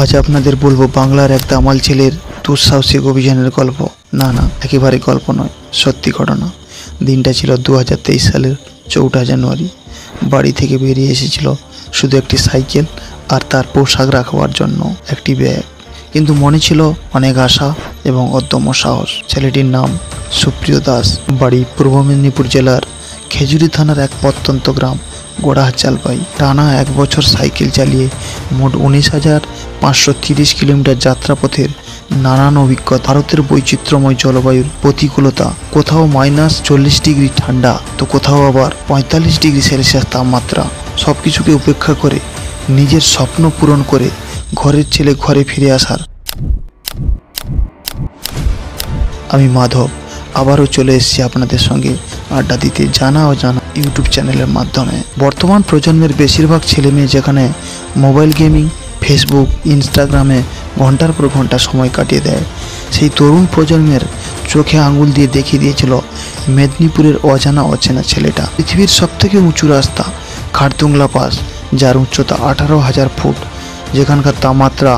আজ আপনাদের বলবো বাংলার এক দামাল ছেলের দুঃসাহসিক অভিযানের গল্প। না, একেবারে গল্প নয়, সত্যি ঘটনা। দিনটা ছিল 2023 সালের 4 জানুয়ারি। বাড়ি থেকে বেরিয়ে এসেছিল শুধু একটি সাইকেল আর তার পোশাক রাখবার জন্য একটি ব্যাগ, কিন্তু মনে ছিল অনেক আশা এবং অদম্য সাহস। ছেলেটির নাম সুপ্রিয় দাস, বাড়ি পূর্ব মেদিনীপুর জেলার খেজুরি থানার এক প্রত্যন্ত গ্রাম গোড়াহাচালপাই। টানা 1 বছর সাইকেল চালিয়ে মোট 19,530 কিলোমিটার যাত্রাপথের নানান অভিজ্ঞতা, ভারতের বৈচিত্র্যময় জলবায়ুর প্রতিকূলতা, কোথাও -40 ডিগ্রি ঠান্ডা তো কোথাও আবার 45 ডিগ্রি সেলসিয়াস তাপমাত্রা, সব কিছুকে উপেক্ষা করে নিজের স্বপ্ন পূরণ করে ঘরের ছেলে ঘরে ফিরে আসার। আমি মাধব আবারও চলে এসেছি আপনাদের সঙ্গে আড্ডা দিতে জানা অজানা ইউটিউব চ্যানেলের মাধ্যমে। বর্তমান প্রজন্মের বেশিরভাগ ছেলেমেয়ে যেখানে মোবাইল গেমিং, ফেসবুক, ইনস্টাগ্রামে ঘন্টার পর ঘন্টা সময় কাটিয়ে দেয়, সেই তরুণ প্রজন্মের চোখে আঙুল দিয়ে দেখিয়ে দিয়েছিল মেদিনীপুরের অজানা অচেনা ছেলেটা। পৃথিবীর সবথেকে উঁচু রাস্তা খারদুংলা পাস, যার উচ্চতা 18,000 ফুট, যেখানকার তাপমাত্রা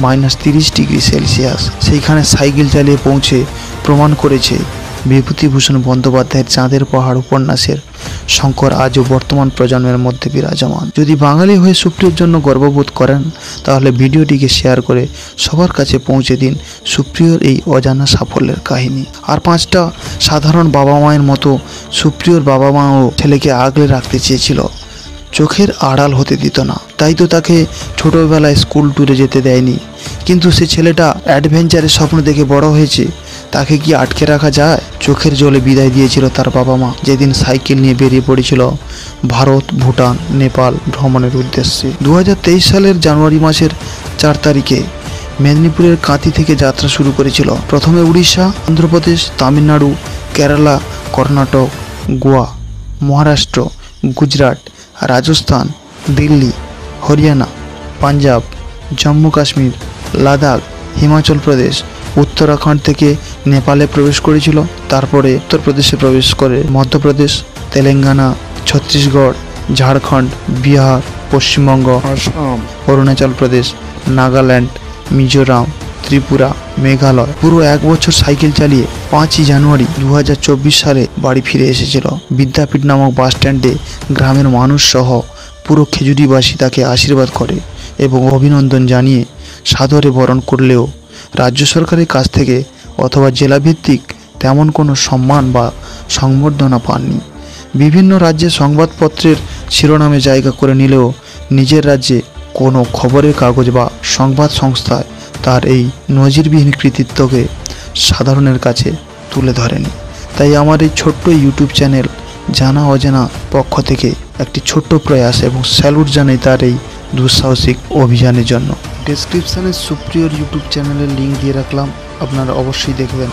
-30 ডিগ্রি সেলসিয়াস, সেইখানে সাইকেল চালিয়ে পৌঁছে প্রমাণ করেছে বিভূতিভূষণ বন্দ্যোপাধ্যায়ের চাঁদের পাহাড় উপন্যাসের শঙ্কর আজও বর্তমান প্রজন্মের মধ্যে বিরাজমান। যদি বাঙালি হয়ে সুপ্রিয়র জন্য গর্ববোধ করেন, তাহলে ভিডিওটিকে শেয়ার করে সবার কাছে পৌঁছে দিন সুপ্রিয়র এই অজানা সাফল্যের কাহিনী। আর 5টা সাধারণ বাবা মায়ের মতো সুপ্রিয়র বাবা মাও ছেলেকে আগলে রাখতে চেয়েছিল, চোখের আড়াল হতে দিত না। তাই তো তাকে ছোটোবেলায় স্কুল ট্যুরে যেতে দেয়নি। কিন্তু সে ছেলেটা অ্যাডভেঞ্চারের স্বপ্ন দেখে বড় হয়েছে, তাকে কি আটকে রাখা যায়? চোখের জলে বিদায় দিয়েছিল তার বাবা মা যেদিন সাইকেল নিয়ে বেরিয়ে পড়েছিল ভারত, ভুটান, নেপাল ভ্রমণের উদ্দেশ্যে। 2023 সালের জানুয়ারি মাসের 4 তারিখে মেদিনীপুরের কাঁথি থেকে যাত্রা শুরু করেছিল। প্রথমে উড়িষ্যা, অন্ধ্রপ্রদেশ, তামিলনাড়ু, কেরালা, কর্ণাটক, গোয়া, মহারাষ্ট্র, গুজরাট, রাজস্থান, দিল্লি, হরিয়ানা, পাঞ্জাব, জম্মু কাশ্মীর, লাদাখ, হিমাচল প্রদেশ, উত্তরাখণ্ড থেকে নেপালে প্রবেশ করেছিল। তারপরে উত্তরপ্রদেশে প্রবেশ করে মধ্যপ্রদেশ, তেলেঙ্গানা, ছত্তিশগড়, ঝাড়খণ্ড, বিহার, পশ্চিমবঙ্গ, আসাম, অরুণাচল প্রদেশ, নাগাল্যান্ড, মিজোরাম, ত্রিপুরা, মেঘালয়। পুরো 1 বছর সাইকেল চালিয়ে 5ই জানুয়ারি 2024 সালে বাড়ি ফিরে এসেছিল। বিদ্যাপীঠ নামক বাস স্ট্যান্ডে গ্রামের মানুষ সহ পুরো খেজুরিবাসী তাকে আশীর্বাদ করে এবং অভিনন্দন জানিয়ে সাদরে বরণ করলেও রাজ্য সরকারের কাছ থেকে অথবা জেলাভিত্তিক তেমন কোনো সম্মান বা সংবর্ধনা পাননি। বিভিন্ন রাজ্যে সংবাদপত্রের শিরোনামে জায়গা করে নিলেও নিজের রাজ্যে কোনো খবরের কাগজ বা সংবাদ সংস্থায় তার এই নজিরবিহীন কৃতিত্বকে সাধারণের কাছে তুলে ধরেনি। তাই আমার এই ছোট্ট ইউটিউব চ্যানেল জানা অজানা পক্ষ থেকে একটি ছোট্ট প্রয়াস এবং স্যালুট জানাই তার এই দুঃসাহসিক অভিযানের জন্য। ডেসক্রিপশানে সুপ্রিয়র ইউটিউব চ্যানেলের লিঙ্ক দিয়ে রাখলাম, আপনারা অবশ্যই দেখবেন।